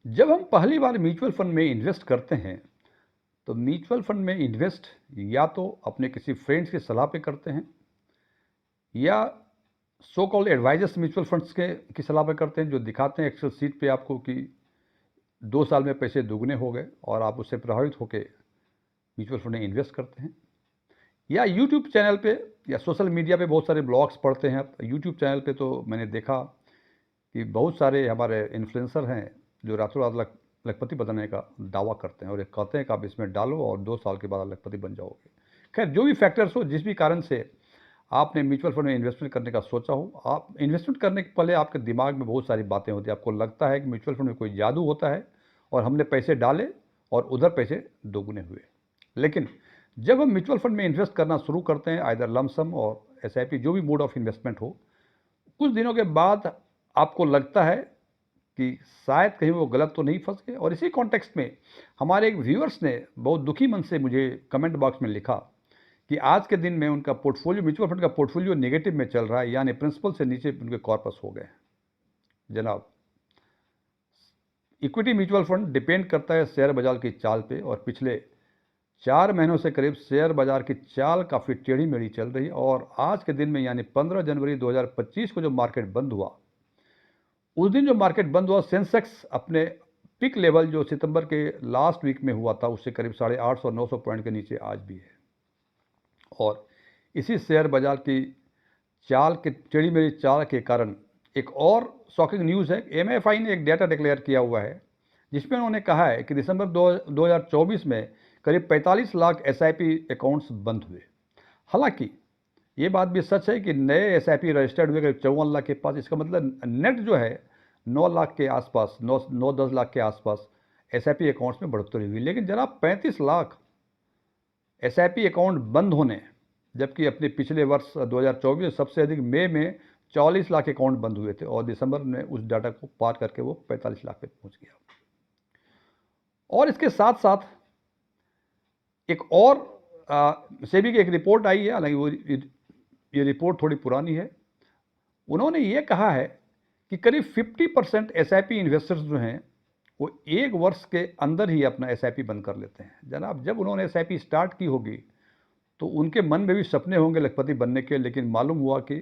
जब हम पहली बार म्यूचुअल फंड में इन्वेस्ट करते हैं तो म्यूचुअल फंड में इन्वेस्ट या तो अपने किसी फ्रेंड्स की सलाह पे करते हैं या so called advisers mutual funds के की सलाह पे करते हैं जो दिखाते हैं एक्सेल सीट पे आपको कि 2 साल में पैसे दुगने हो गए और आप उससे प्रभावित होकर म्यूचुअल फंड में इन्वेस्ट करते हैं या यूट्यूब चैनल पे या सोशल मीडिया पे बहुत सारे ब्लॉग्स पढ़ते हैं आप यूट्यूब चैनल पे तो मैंने देखा कि बहुत सारे हमारे इन्फ्लुएंसर हैं जो रातों रात लखपति बनने का दावा करते हैं और ये कहते हैं कि आप इसमें डालो और 2 साल के बाद आप लखपति बन जाओगे। खैर जो भी फैक्टर्स हो जिस भी कारण से आपने म्यूचुअल फंड में इन्वेस्टमेंट करने का सोचा हो, आप इन्वेस्टमेंट करने के पहले आपके दिमाग में बहुत सारी बातें होती हैं। आपको लगता है कि म्यूचुअल फंड में कोई जादू होता है और हमने पैसे डाले और उधर पैसे दोगुने हुए। लेकिन जब हम म्यूचुअल फंड में इन्वेस्ट करना शुरू करते हैं आइदर लमसम और एसआईपी जो भी मोड ऑफ इन्वेस्टमेंट हो, कुछ दिनों के बाद आपको लगता है कि शायद कहीं वो गलत तो नहीं फंस गए। और इसी कॉन्टेक्स्ट में हमारे एक व्यूअर्स ने बहुत दुखी मन से मुझे कमेंट बॉक्स में लिखा कि आज के दिन में उनका पोर्टफोलियो म्यूचुअल फंड का पोर्टफोलियो नेगेटिव में चल रहा है, यानी प्रिंसिपल से नीचे उनके कॉर्पस हो गए। जनाब, इक्विटी म्यूचुअल फंड डिपेंड करता है शेयर बाजार की चाल पे और पिछले 4 महीनों से करीब शेयर बाजार की चाल काफ़ी टेढ़ी मेढ़ी चल रही है। और आज के दिन में यानी 15 जनवरी 2025 को जो मार्केट बंद हुआ, उस दिन जो मार्केट बंद हुआ सेंसेक्स अपने पिक लेवल जो सितंबर के लास्ट वीक में हुआ था उससे करीब 850-900 पॉइंट के नीचे आज भी है। और इसी शेयर बाजार की चाल के टेढ़ी मेढ़ी चाल के कारण एक और शॉकिंग न्यूज़ है। एमएफआई ने एक डेटा डिक्लेयर किया हुआ है जिसमें उन्होंने कहा है कि दिसंबर 2024 में करीब 45 लाख एसआईपी अकाउंट्स बंद हुए। हालांकि ये बात भी सच है कि नए एसआईपी रजिस्टर्ड हुए करीब 54 लाख के पास। इसका मतलब नेट जो है 9 लाख के आसपास, 9-10 लाख के आसपास एसआईपी अकाउंट्स में बढ़ोतरी हुई। लेकिन जनाब 35 लाख एसआईपी अकाउंट बंद होने, जबकि अपने पिछले वर्ष 2024 में सबसे अधिक मई में 44 लाख अकाउंट बंद हुए थे और दिसंबर में उस डाटा को पार करके वो 45 लाख पे पहुंच गया। और इसके साथ साथ एक और सेबी की एक रिपोर्ट आई है, हालांकि वो ये रिपोर्ट थोड़ी पुरानी है। उन्होंने ये कहा है कि करीब 50% एसआईपी इन्वेस्टर्स जो हैं वो 1 वर्ष के अंदर ही अपना एसआईपी बंद कर लेते हैं। जनाब, जब उन्होंने एसआईपी स्टार्ट की होगी तो उनके मन में भी सपने होंगे लखपति बनने के, लेकिन मालूम हुआ कि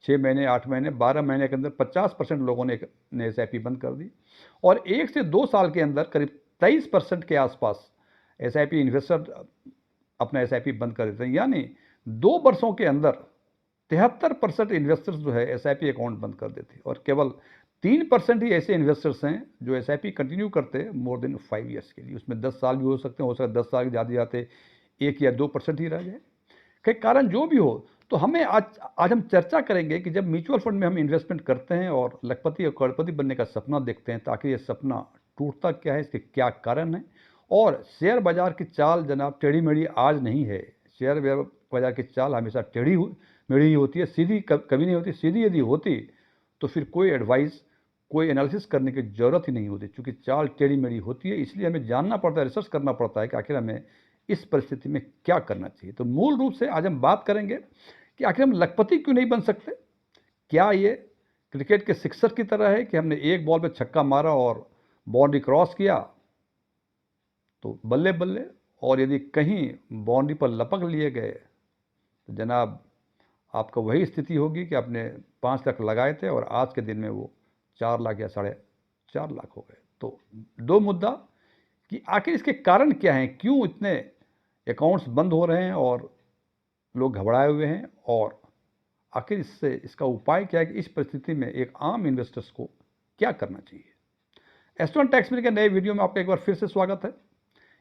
6 महीने, 8 महीने, 12 महीने के अंदर 50% लोगों ने एसआईपी बंद कर दी और 1 से 2 साल के अंदर करीब 23% के आसपास एसआईपी इन्वेस्टर अपना एसआईपी बंद कर देते हैं। यानी 2 वर्षों के अंदर 73% इन्वेस्टर्स जो है एसआईपी अकाउंट बंद कर देते हैं और केवल 3% ही ऐसे इन्वेस्टर्स हैं जो एसआईपी कंटिन्यू करते हैं मोर देन 5 ईयर्स के लिए। उसमें 10 साल भी हो सकते हैं, हो सकता है 10 साल के ज़्यादा जाते 1 या 2% ही रह जाए। के कारण जो भी हो, तो हमें आज हम चर्चा करेंगे कि जब म्यूचुअल फंड में हम इन्वेस्टमेंट करते हैं और लखपति और करोड़पति बनने का सपना देखते हैं तो आखिर ये सपना टूटता क्या है, इसके क्या कारण है। और शेयर बाजार की चाल जनाब टेढ़ी मेढ़ी आज नहीं है। शेयर बाजार की चाल हमेशा टेढ़ी मेढ़ी ही होती है, सीधी कभी नहीं होती। सीधी यदि होती तो फिर कोई एडवाइस, कोई एनालिसिस करने की ज़रूरत ही नहीं होती। चूँकि चाल टेढ़ी मेढ़ी होती है इसलिए हमें जानना पड़ता है, रिसर्च करना पड़ता है कि आखिर हमें इस परिस्थिति में क्या करना चाहिए। तो मूल रूप से आज हम बात करेंगे कि आखिर हम लखपति क्यों नहीं बन सकते। क्या ये क्रिकेट के सिक्सर की तरह है कि हमने एक बॉल पे छक्का मारा और बाउंड्री क्रॉस किया तो बल्ले बल्ले, और यदि कहीं बाउंड्री पर लपक लिए गए तो जनाब आपका वही स्थिति होगी कि आपने 5 लाख लगाए थे और आज के दिन में वो 4 लाख या 4.5 लाख हो गए। तो दो मुद्दा कि आखिर इसके कारण क्या हैं, क्यों इतने अकाउंट्स बंद हो रहे हैं और लोग घबराए हुए हैं, और आखिर इसका उपाय क्या है कि इस परिस्थिति में एक आम इन्वेस्टर्स को क्या करना चाहिए। एस्ट्रॉन टैक्स के नए वीडियो में आपका एक बार फिर से स्वागत है।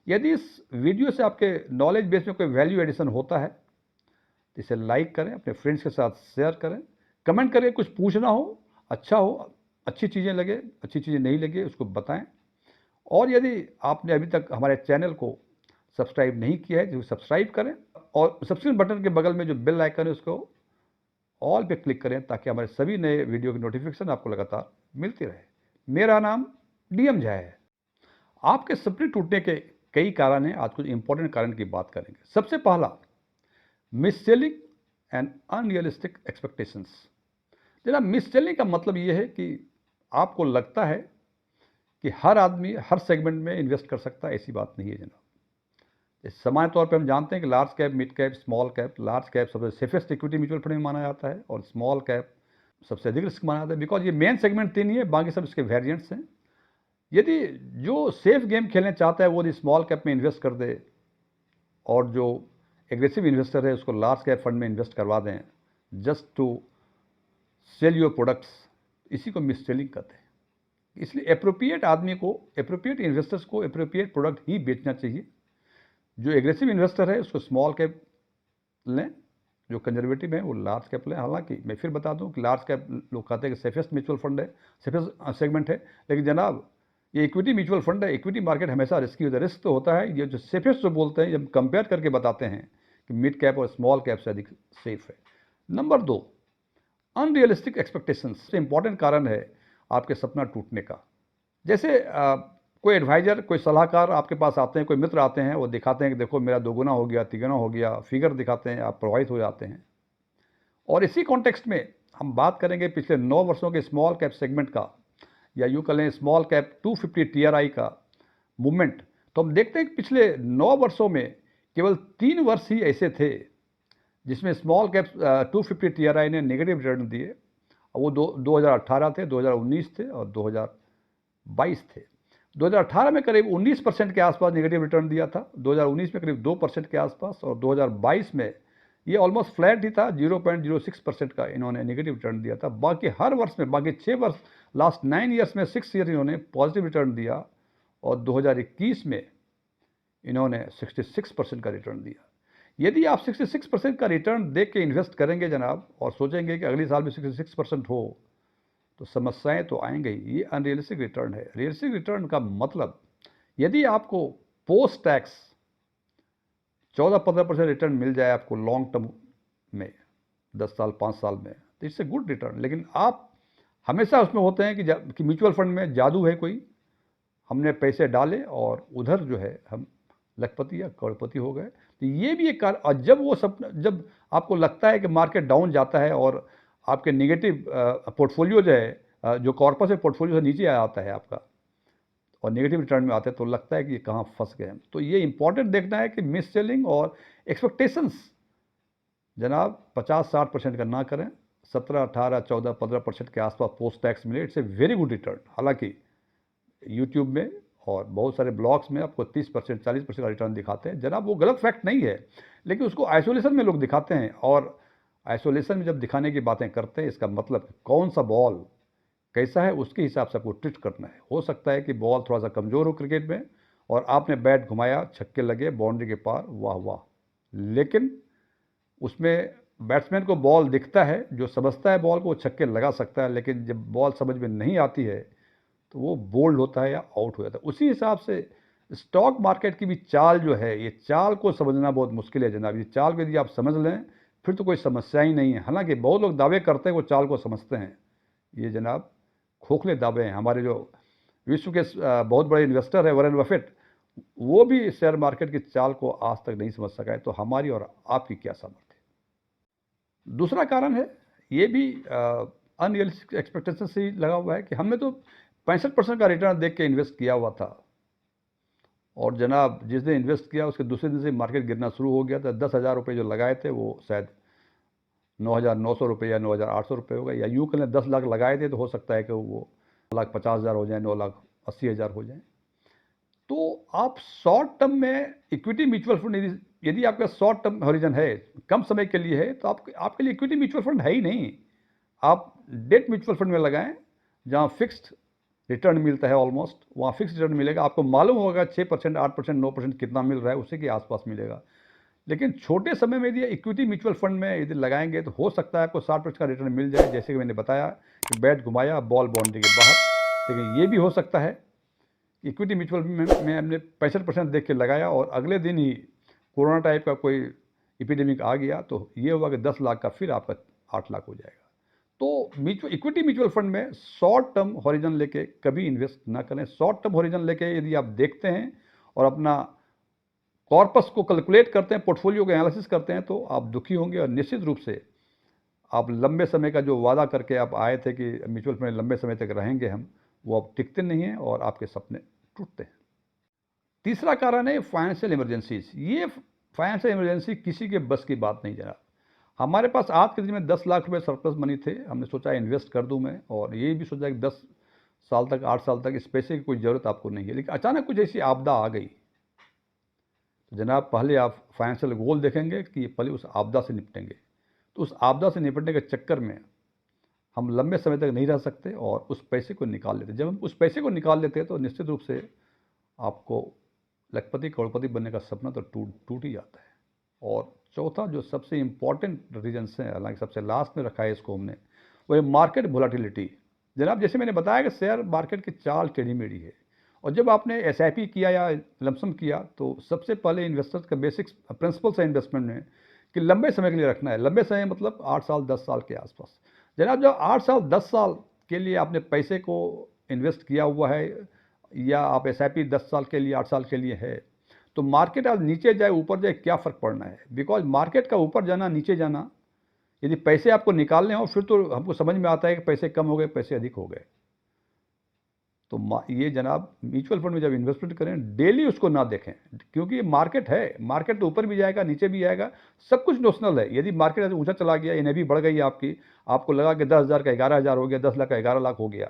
यदि इस वीडियो से आपके नॉलेज बेस में कोई वैल्यू एडिशन होता है तो इसे लाइक करें, अपने फ्रेंड्स के साथ शेयर करें, कमेंट करें, कुछ पूछना हो, अच्छा हो, अच्छी चीज़ें लगे, अच्छी चीज़ें नहीं लगे उसको बताएं। और यदि आपने अभी तक हमारे चैनल को सब्सक्राइब नहीं किया है तो सब्सक्राइब करें और सब्सक्राइब बटन के बगल में जो बेल आइकन है उसको ऑल पे क्लिक करें ताकि हमारे सभी नए वीडियो की नोटिफिकेशन आपको लगातार मिलती रहे। मेरा नाम डीएम झा है। आपके सपने टूटने के कई कारण हैं, आज कुछ इंपॉर्टेंट कारण की बात करेंगे। सबसे पहला, miss selling and unrealistic expectations. जनाब, मिस सेलिंग का मतलब ये है कि आपको लगता है कि हर आदमी हर सेगमेंट में इन्वेस्ट कर सकता है, ऐसी बात नहीं है जनाब। सामान्य तौर पे हम जानते हैं कि large cap, mid cap, small cap. Large cap सबसे सेफेस्ट इक्विटी म्यूचुअल फंड में माना जाता है और स्मॉल कैप सबसे अधिक रिस्क माना जाता है, बिकॉज ये मेन सेगमेंट तीन ही है, बाकी सब इसके वेरिएंट्स हैं। यदि जो सेफ गेम खेलने चाहता है वो यदि स्मॉल कैप में इन्वेस्ट कर दे और जो एग्रेसिव इन्वेस्टर है उसको लार्ज कैप फंड में इन्वेस्ट करवा दें just to sell your products, इसी को मिस सेलिंग कहते हैं। इसलिए एप्रोप्रिएट आदमी को, एप्रोप्रिएट इन्वेस्टर्स को एप्रोप्रिएट प्रोडक्ट ही बेचना चाहिए। जो एग्रेसिव इन्वेस्टर है उसको स्मॉल कैप लें, जो कंजर्वेटिव है वो लार्ज कैप लें। हालांकि मैं फिर बता दूं कि लार्ज कैप लोग कहते हैं कि सेफेस्ट म्यूचुअल फंड है, सेफेस्ट सेगमेंट है, लेकिन जनाब ये इक्विटी म्यूचुअल फंड है। इक्विटी मार्केट हमेशा रिस्की होता है। रिस्क तो होता है, ये जो सेफेस्ट जो बोलते हैं जब कंपेयर करके बताते हैं कि मिड कैप और स्मॉल कैप से अधिक सेफ है। नंबर 2, अनरियलिस्टिक एक्सपेक्टेशंस से इंपॉर्टेंट कारण है आपके सपना टूटने का। जैसे कोई एडवाइजर, कोई सलाहकार आपके पास आते हैं, कोई मित्र आते हैं, वो दिखाते हैं कि देखो मेरा 2 गुना हो गया, 3 गुना हो गया, फिगर दिखाते हैं, आप प्रभावित हो जाते हैं। और इसी कॉन्टेक्स्ट में हम बात करेंगे पिछले 9 वर्षों के स्मॉल कैप सेगमेंट का, या यूँ कह लें स्मॉल कैप 250 TRI का मूवमेंट। तो हम देखते हैं कि पिछले 9 वर्षों में केवल 3 वर्ष ही ऐसे थे जिसमें स्मॉल कैप 250 TRI ने नेगेटिव रिटर्न दिए। वो 2018 थे, 2019 थे और 2022 थे। 2018 में करीब 19% के आसपास नेगेटिव रिटर्न दिया था, 2019 में करीब 2% के आसपास, और 2022 में ये ऑलमोस्ट फ्लैट ही था, 0.06% का इन्होंने नेगेटिव रिटर्न दिया था। बाकी हर वर्ष में, बाकी 6 वर्ष, लास्ट 9 ईयर्स में 6 ईयर इन्होंने पॉजिटिव रिटर्न दिया और 2021 में इन्होंने 66% का रिटर्न दिया। यदि आप 66% का रिटर्न देख के इन्वेस्ट करेंगे जनाब और सोचेंगे कि अगले साल भी 66% हो, तो समस्याएं तो आएंगे ही। ये अनरियलिस्टिक रिटर्न है। रियलिस्टिक रिटर्न का मतलब, यदि आपको पोस्ट टैक्स 14-15% रिटर्न मिल जाए आपको लॉन्ग टर्म में, 10 साल 5 साल में, तो इससे गुड रिटर्न। लेकिन आप हमेशा उसमें होते हैं कि म्यूचुअल फंड में जादू है कोई, हमने पैसे डाले और उधर जो है हम लखपति या करोड़पति हो गए। तो ये भी एक कारण। और जब आपको लगता है कि मार्केट डाउन जाता है और आपके नेगेटिव पोर्टफोलियो जो है, जो कॉर्पस है पोर्टफोलियो से नीचे आ आता है आपका और नेगेटिव रिटर्न में आते हैं, तो लगता है कि ये कहाँ फंस गए हैं। तो ये इंपॉर्टेंट देखना है कि मिस सेलिंग और एक्सपेक्टेशंस जनाब 50-60% का ना करें। 17, 18, 14, 15% के आसपास पोस्ट टैक्स मिले, it's a very good return. हालांकि यूट्यूब में और बहुत सारे ब्लॉग्स में आपको 30%, 40% का रिटर्न दिखाते हैं जनाब, वो गलत फैक्ट नहीं है, लेकिन उसको आइसोलेशन में लोग दिखाते हैं। और आइसोलेशन में जब दिखाने की बातें करते हैं, इसका मतलब कौन सा बॉल कैसा है उसके हिसाब से आपको ट्रीट करना है। हो सकता है कि बॉल थोड़ा सा कमज़ोर हो क्रिकेट में और आपने बैट घुमाया, छक्के लगे बाउंड्री के पार, वाह वाह, लेकिन उसमें बैट्समैन को बॉल दिखता है, जो समझता है बॉल को वो छक्के लगा सकता है, लेकिन जब बॉल समझ में नहीं आती है तो वो बोल्ड होता है या आउट हो जाता है। उसी हिसाब से स्टॉक मार्केट की भी चाल जो है, ये चाल को समझना बहुत मुश्किल है जनाब। ये चाल को यदि आप समझ लें फिर तो कोई समस्या ही नहीं है। हालांकि बहुत लोग दावे करते हैं वो चाल को समझते हैं, ये जनाब खोखले दावे हैं। हमारे जो विश्व के बहुत बड़े इन्वेस्टर है वॉरेन बफेट, वो भी शेयर मार्केट की चाल को आज तक नहीं समझ सका है। तो हमारी और आपकी क्या सामर्थ्य है। दूसरा कारण है, ये भी अनरियलिस्टिक एक्सपेक्टेशन से ही लगा हुआ है कि हमने तो 65% का रिटर्न देख के इन्वेस्ट किया हुआ था और जनाब जिस दिन इन्वेस्ट किया उसके दूसरे दिन से मार्केट गिरना शुरू हो गया था। 10,000 रुपये जो लगाए थे वो शायद 9,900 रुपये या 9,800 रुपये हो गए, या यूँ करें 10 लाख लगाए थे तो हो सकता है कि वो 9,50,000 हो जाए, 9,80,000 हो जाए। तो आप शॉर्ट टर्म में इक्विटी म्यूचुअल फंड, यदि आपका शॉर्ट टर्म हॉरिजन है, कम समय के लिए है, तो आपके लिए इक्विटी म्यूचुअल फंड है ही नहीं। आप डेट म्यूचुअल फंड में लगाएं जहाँ फिक्स्ड रिटर्न मिलता है, ऑलमोस्ट वहाँ फिक्स्ड रिटर्न मिलेगा। आपको मालूम होगा 6%, 8%, 9% कितना मिल रहा है, उसी के आसपास मिलेगा। लेकिन छोटे समय में यदि इक्विटी म्यूचुअल फंड में यदि लगाएंगे तो हो सकता है आपको 60% का रिटर्न मिल जाए, जैसे कि मैंने बताया कि बैट घुमाया, बॉल बाउंड्री के बाहर। लेकिन ये भी हो सकता है इक्विटी म्यूचुअल में हमने 65% देख के लगाया और अगले दिन ही कोरोना टाइप का कोई एपिडेमिक आ गया, तो ये हुआ कि 10 लाख का फिर आपका 8 लाख हो जाएगा। तो इक्विटी म्यूचुअल फंड में शॉर्ट टर्म हॉरिजन लेके कभी इन्वेस्ट ना करें। शॉर्ट टर्म हॉरिजन लेके यदि आप देखते हैं और अपना कॉर्पस को कैलकुलेट करते हैं, पोर्टफोलियो को एनालिसिस करते हैं, तो आप दुखी होंगे। और निश्चित रूप से आप लंबे समय का जो वादा करके आप आए थे कि म्यूचुअल फंड लंबे समय तक रहेंगे हम, वो अब टिकते नहीं हैं और आपके सपने टूटते हैं। तीसरा कारण है फाइनेंशियल इमरजेंसीज। ये फाइनेंशियल इमरजेंसी किसी के बस की बात नहीं जनाब। हमारे पास आज के दिन में 10 लाख रुपए सरप्लस मनी थे, हमने सोचा इन्वेस्ट कर दूं मैं, और ये भी सोचा कि 10 साल तक 8 साल तक इस पैसे की कोई ज़रूरत आपको नहीं है, लेकिन अचानक कुछ ऐसी आपदा आ गई तो जनाब पहले आप फाइनेंशियल गोल देखेंगे कि पहले उस आपदा से निपटेंगे। तो उस आपदा से निपटने के चक्कर में हम लंबे समय तक नहीं रह सकते और उस पैसे को निकाल लेते। जब हम उस पैसे को निकाल लेते हैं तो निश्चित रूप से आपको लखपति करोड़पति बनने का सपना तो टूट ही जाता है। और चौथा जो सबसे इम्पॉर्टेंट रीजन है, हालांकि सबसे लास्ट में रखा है इसको हमने, वो है मार्केट वोलाटिलिटी। जनाब जैसे मैंने बताया कि शेयर मार्केट की चाल टेढ़ी मेढ़ी है, और जब आपने एसआईपी किया या लमसम किया तो सबसे पहले इन्वेस्टर्स का बेसिक प्रिंसिपल्स है इन्वेस्टमेंट में कि लंबे समय के लिए रखना है। लंबे समय मतलब 8 साल 10 साल के आसपास। जनाब जब 8 साल 10 साल के लिए आपने पैसे को इन्वेस्ट किया हुआ है, या आप एसआईपी 10 साल के लिए 8 साल के लिए है, तो मार्केट आज नीचे जाए ऊपर जाए क्या फ़र्क पड़ना है। बिकॉज मार्केट का ऊपर जाना नीचे जाना, यदि पैसे आपको निकालने हो फिर तो हमको समझ में आता है कि पैसे कम हो गए पैसे अधिक हो गए। तो ये जनाब म्यूचुअल फंड में जब इन्वेस्टमेंट करें डेली उसको ना देखें, क्योंकि मार्केट है, मार्केट तो ऊपर भी जाएगा नीचे भी जाएगा, सब कुछ नोशनल है। यदि मार्केट ऊंचा चला गया, एनएवी बढ़ गई आपकी, आपको लगा कि 10,000 का 11,000 हो गया, 10 लाख का 11 लाख हो गया,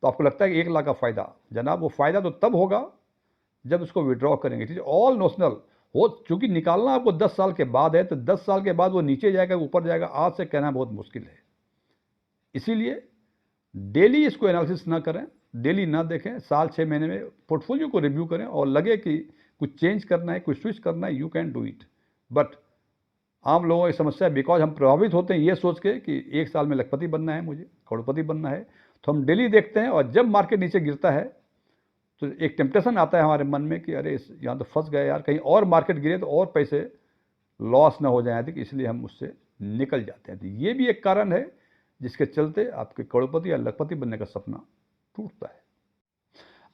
तो आपको लगता है कि 1 लाख का फ़ायदा। जनाब वो फ़ायदा तो तब होगा जब उसको विड्रॉ करेंगे। ठीक है, ऑल नोशनल हो, चूंकि निकालना आपको 10 साल के बाद है, तो 10 साल के बाद वो नीचे जाएगा ऊपर जाएगा, आज से कहना बहुत मुश्किल है। इसीलिए डेली इसको एनालिसिस ना करें, डेली ना देखें, साल 6 महीने में पोर्टफोलियो को रिव्यू करें, और लगे कि कुछ चेंज करना है, कुछ स्विच करना है, you can do it. But आम लोगों की समस्या है, बिकॉज हम प्रभावित होते हैं ये सोच के कि 1 साल में लखपति बनना है, मुझे करोड़पति बनना है, तो हम डेली देखते हैं, और जब मार्केट नीचे गिरता है तो एक टेम्पटेशन आता है हमारे मन में कि अरे यहाँ तो फंस गए यार, कहीं और मार्केट गिरे तो और पैसे लॉस ना हो जाए अधिक, इसलिए हम उससे निकल जाते हैं। तो ये भी एक कारण है जिसके चलते आपके करोड़पति या लखपति बनने का सपना टूटता है।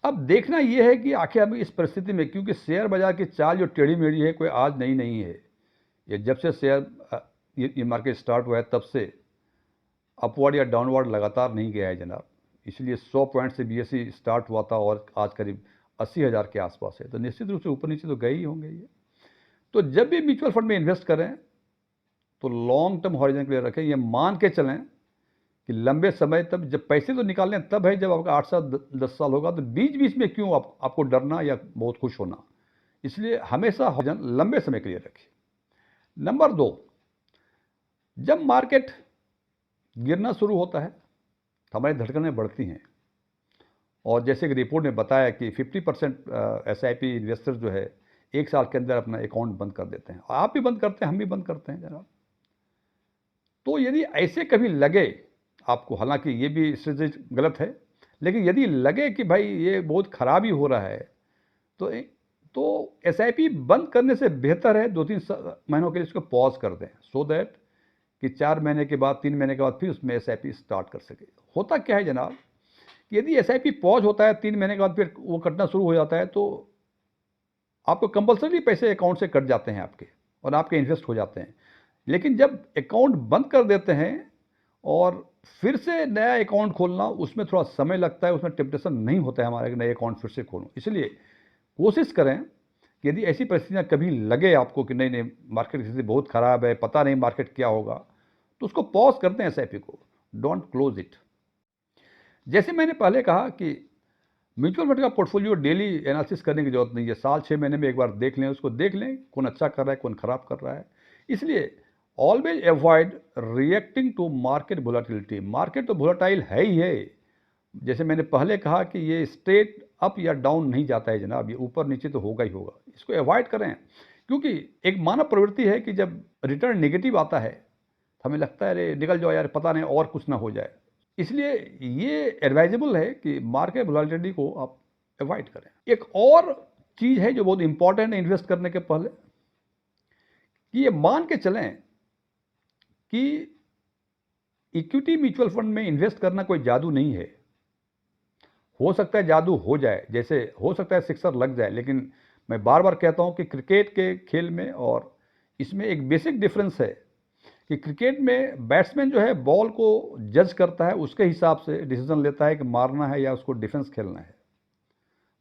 अब देखना यह है कि आखिर हम इस परिस्थिति में, क्योंकि शेयर बाजार की चाल जो टेढ़ी मेढ़ी है कोई आज नई नहीं है, ये जब से शेयर ये मार्केट स्टार्ट हुआ है तब से अपवर्ड या डाउनवर्ड लगातार नहीं गया है जनाब। इसलिए 100 पॉइंट से बीएसई स्टार्ट हुआ था और आज करीब 80,000 के आसपास है, तो निश्चित रूप से ऊपर नीचे तो गए ही होंगे ये। तो जब भी म्यूचुअल फंड में इन्वेस्ट करें तो लॉन्ग टर्म हॉरिजन के लिए रखें, ये मान के चलें कि लंबे समय तक, जब पैसे तो निकालने तब है जब आपका 8 साल 10 साल होगा, तो बीच बीच में क्यों आपको डरना या बहुत खुश होना। इसलिए हमेशा हॉरिजन लंबे समय के लिए रखें। नंबर 2, जब मार्केट गिरना शुरू होता है तो हमारी धड़कनें बढ़ती हैं, और जैसे कि रिपोर्ट में बताया कि 50% एसआईपी इन्वेस्टर्स जो है 1 साल के अंदर अपना अकाउंट बंद कर देते हैं। आप भी बंद करते हैं, हम भी बंद करते हैं जनाब। तो यदि ऐसे कभी लगे आपको, हालांकि ये भी इससे गलत है, लेकिन यदि लगे कि भाई ये बहुत खराब ही हो रहा है, तो एसआईपी बंद करने से बेहतर है 2-3 महीनों के लिए इसको पॉज कर दें, सो दैट कि 4 महीने के बाद 3 महीने के बाद फिर उसमें एसआईपी स्टार्ट कर सके। होता क्या है जनाब, यदि एसआईपी पॉज होता है 3 महीने के बाद फिर वो कटना शुरू हो जाता है, तो आपको कंपल्सरी पैसे अकाउंट से कट जाते हैं आपके, और आपके इन्वेस्ट हो जाते हैं। लेकिन जब अकाउंट बंद कर देते हैं और फिर से नया अकाउंट खोलना, उसमें थोड़ा समय लगता है, उसमें टेम्पटेशन नहीं होता है हमारे नए अकाउंट फिर से खोलूँ। इसलिए कोशिश करें कि यदि ऐसी परिस्थितियाँ कभी लगे आपको कि नहीं नहीं मार्केट की स्थिति बहुत ख़राब है, पता नहीं मार्केट क्या होगा, तो उसको पॉज करते हैं एसआईपी को, डोंट क्लोज इट। जैसे मैंने पहले कहा कि म्यूचुअल फंड का पोर्टफोलियो डेली एनालिसिस करने की जरूरत नहीं है, साल 6 महीने में एक बार देख लें, उसको देख लें कौन अच्छा कर रहा है कौन खराब कर रहा है। इसलिए always avoid reacting to market volatility. Market तो वोलाटाइल है ही है, जैसे मैंने पहले कहा कि ये स्ट्रेट अप या डाउन नहीं जाता है जनाब, ये ऊपर नीचे तो होगा ही होगा। इसको अवॉइड करें, क्योंकि एक मानव प्रवृत्ति है कि जब रिटर्न नेगेटिव आता है तो हमें लगता है अरे निकल जाओ यार, पता नहीं और कुछ ना हो जाए। इसलिए ये एडवाइजेबल है कि मार्केट वोलाटिलिटी को आप अवॉइड करें। एक और चीज़ है जो बहुत इंपॉर्टेंट है इन्वेस्ट करने के पहले, कि ये मान के चलें कि इक्विटी म्यूचुअल फंड में इन्वेस्ट करना कोई जादू नहीं है। हो सकता है जादू हो जाए, जैसे हो सकता है सिक्सर लग जाए, लेकिन मैं बार बार कहता हूं कि क्रिकेट के खेल में और इसमें एक बेसिक डिफरेंस है कि क्रिकेट में बैट्समैन जो है बॉल को जज करता है, उसके हिसाब से डिसीजन लेता है कि मारना है या उसको डिफेंस खेलना है।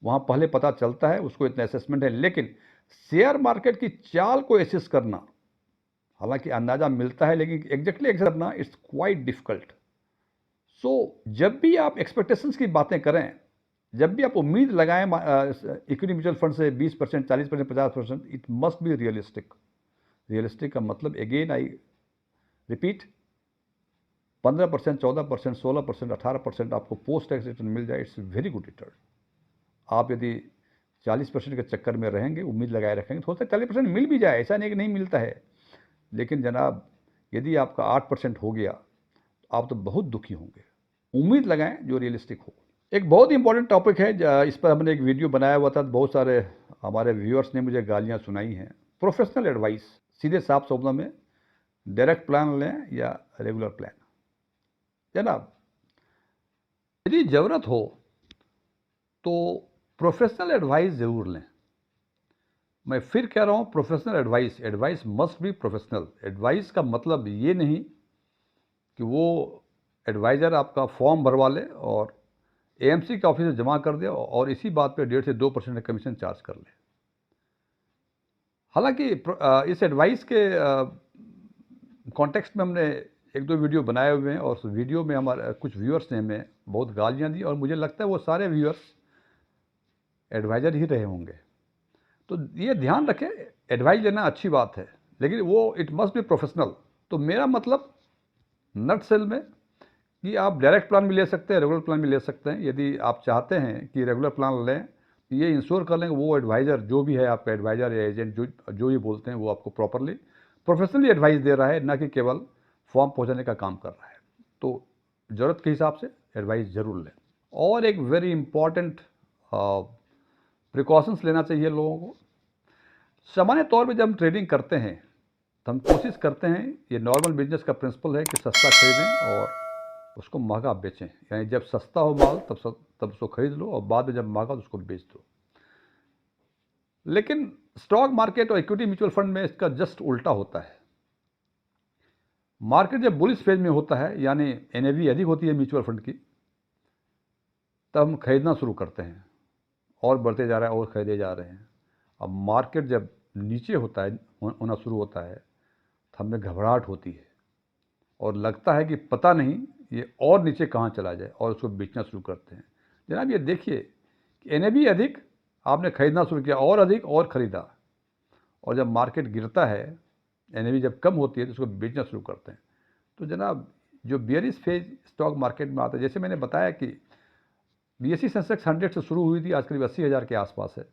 वहाँ पहले पता चलता है, उसको इतना असेसमेंट है। लेकिन शेयर मार्केट की चाल को एसेस करना, हालांकि अंदाज़ा मिलता है लेकिन एग्जैक्टली एग्जैक्ट करना इट्स क्वाइट डिफिकल्ट। सो जब भी आप एक्सपेक्टेशंस की बातें करें, जब भी आप उम्मीद लगाएं इक्विटी म्यूचुअल फंड से 20%, 40%, 50%, it must be realistic. Realistic का मतलब अगेन आई रिपीट, 15%, 14%, 16%, 18% आपको पोस्ट टैक्स रिटर्न मिल जाए, इट्स वेरी गुड रिटर्न। आप यदि 40% के चक्कर में रहेंगे, उम्मीद लगाए रखेंगे, तो हो सकता है 40% मिल भी जाए, ऐसा नहीं कि नहीं मिलता है। लेकिन जनाब, यदि आपका 8% हो गया, आप तो बहुत दुखी होंगे। उम्मीद लगाएं जो रियलिस्टिक हो। एक बहुत इंपॉर्टेंट टॉपिक है, इस पर हमने एक वीडियो बनाया हुआ था, बहुत सारे हमारे व्यूअर्स ने मुझे गालियां सुनाई हैं। प्रोफेशनल एडवाइस, सीधे साफ शब्दों में, डायरेक्ट प्लान लें या रेगुलर प्लान। जनाब, यदि ज़रूरत हो तो प्रोफेशनल एडवाइस ज़रूर लें। मैं फिर कह रहा हूँ, professional advice, advice must be professional. Advice का मतलब ये नहीं कि वो एडवाइज़र आपका फॉर्म भरवा ले और एएमसी के ऑफिस में जमा कर दे और इसी बात पे 1.5 से 2% का कमीशन चार्ज कर ले। हालांकि इस एडवाइस के कॉन्टेक्स्ट में हमने एक दो वीडियो बनाए हुए हैं और उस वीडियो में हमारे कुछ व्यूअर्स ने हमें बहुत गालियां दी और मुझे लगता है वो सारे व्यूअर्स एडवाइज़र ही रहे होंगे। तो ये ध्यान रखें, एडवाइस लेना अच्छी बात है, लेकिन वो इट मस्ट बी प्रोफेशनल। तो मेरा मतलब नट सेल में कि आप डायरेक्ट प्लान भी ले सकते हैं, रेगुलर प्लान भी ले सकते हैं। यदि आप चाहते हैं कि रेगुलर प्लान लें, ये इंश्योर कर लें कि वो एडवाइज़र जो भी है, आपका एडवाइज़र या एजेंट जो ये बोलते हैं, वो आपको प्रॉपरली प्रोफेशनली एडवाइस दे रहा है, ना कि केवल फॉर्म पहुंचाने का काम कर रहा है। तो ज़रूरत के हिसाब से एडवाइस ज़रूर लें। और एक वेरी इंपॉर्टेंट प्रिकॉशंस लेना चाहिए लोगों को। सामान्य तौर पर जब हम ट्रेडिंग करते हैं तो हम कोशिश करते हैं, ये नॉर्मल बिजनेस का प्रिंसिपल है कि सस्ता खरीदें और उसको महंगा बेचें। यानी जब सस्ता हो माल तब उसको खरीद लो और बाद में जब महंगा तो उसको बेच दो। लेकिन स्टॉक मार्केट और इक्विटी म्यूचुअल फंड में इसका जस्ट उल्टा होता है। मार्केट जब बुलिश फेज में होता है, यानी एनएवी अधिक होती है म्यूचुअल फंड की, तब हम खरीदना शुरू करते हैं और बढ़ते जा रहा है और खरीदे जा रहे हैं। अब मार्केट जब नीचे होता है, होना शुरू होता है, तो हमें घबराहट होती है और लगता है कि पता नहीं ये और नीचे कहाँ चला जाए, और उसको बेचना शुरू करते हैं। जनाब, ये देखिए कि एनएवी अधिक, आपने खरीदना शुरू किया और अधिक और ख़रीदा, और जब मार्केट गिरता है, एनएवी जब कम होती है तो उसको बेचना शुरू करते हैं। तो जनाब, जो बियरिश फेज स्टॉक मार्केट में आता है, जैसे मैंने बताया कि बीएसई सेंसेक्स 100 से शुरू हुई थी, आज करीब 80,000 के आसपास है,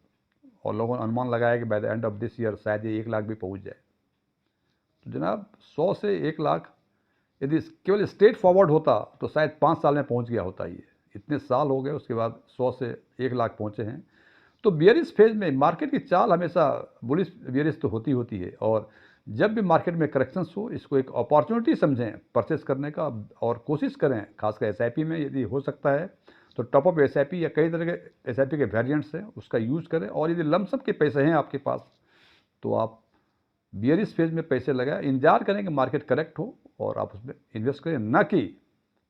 और लोगों ने अनुमान लगाया कि by the end of this year शायद ये 1 लाख भी पहुंच जाए। तो जनाब, 100 से 1 लाख यदि केवल स्ट्रेट फॉरवर्ड होता तो शायद 5 साल में पहुंच गया होता। ये इतने साल हो गए, उसके बाद 100 से 1 लाख पहुंचे हैं। तो बियरिश फेज में मार्केट की चाल हमेशा बुलिश बियरिश तो होती है, और जब भी मार्केट में करेक्शंस हो, इसको एक अपॉर्चुनिटी समझें परचेस करने का, और कोशिश करें खासकर एसआईपी में यदि हो सकता है तो टॉप अप एसआईपी या कई तरह के एसआईपी के वेरिएंट्स हैं, उसका यूज़ करें। और यदि लमसम के पैसे हैं आपके पास तो आप बियरिश फेज में पैसे लगाएं, इंतजार करें कि मार्केट करेक्ट हो और आप उसमें इन्वेस्ट करें, ना कि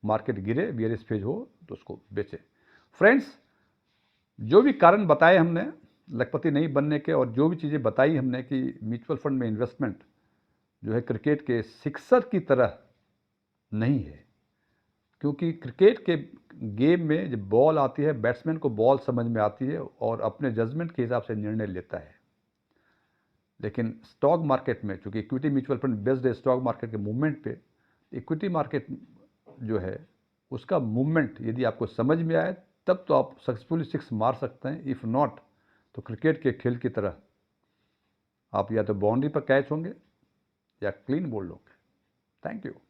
मार्केट गिरे, बियरिश फेज हो तो उसको बेचें। फ्रेंड्स, जो भी कारण बताए हमने लखपति नहीं बनने के, और जो भी चीज़ें बताई हमने कि म्यूचुअल फंड में इन्वेस्टमेंट जो है क्रिकेट के सिक्सर की तरह नहीं है, क्योंकि क्रिकेट के गेम में जब बॉल आती है, बैट्समैन को बॉल समझ में आती है और अपने जजमेंट के हिसाब से निर्णय लेता है। लेकिन स्टॉक मार्केट में, चूंकि इक्विटी म्यूचुअल फंड बेस्ड है स्टॉक मार्केट के मूवमेंट पे, इक्विटी मार्केट जो है उसका मूवमेंट यदि आपको समझ में आए तब तो आप सक्सेसफुली सिक्स मार सकते हैं। इफ़ नॉट तो क्रिकेट के खेल की तरह आप या तो बाउंड्री पर कैच होंगे या क्लीन बोल्ड होंगे। Thank you.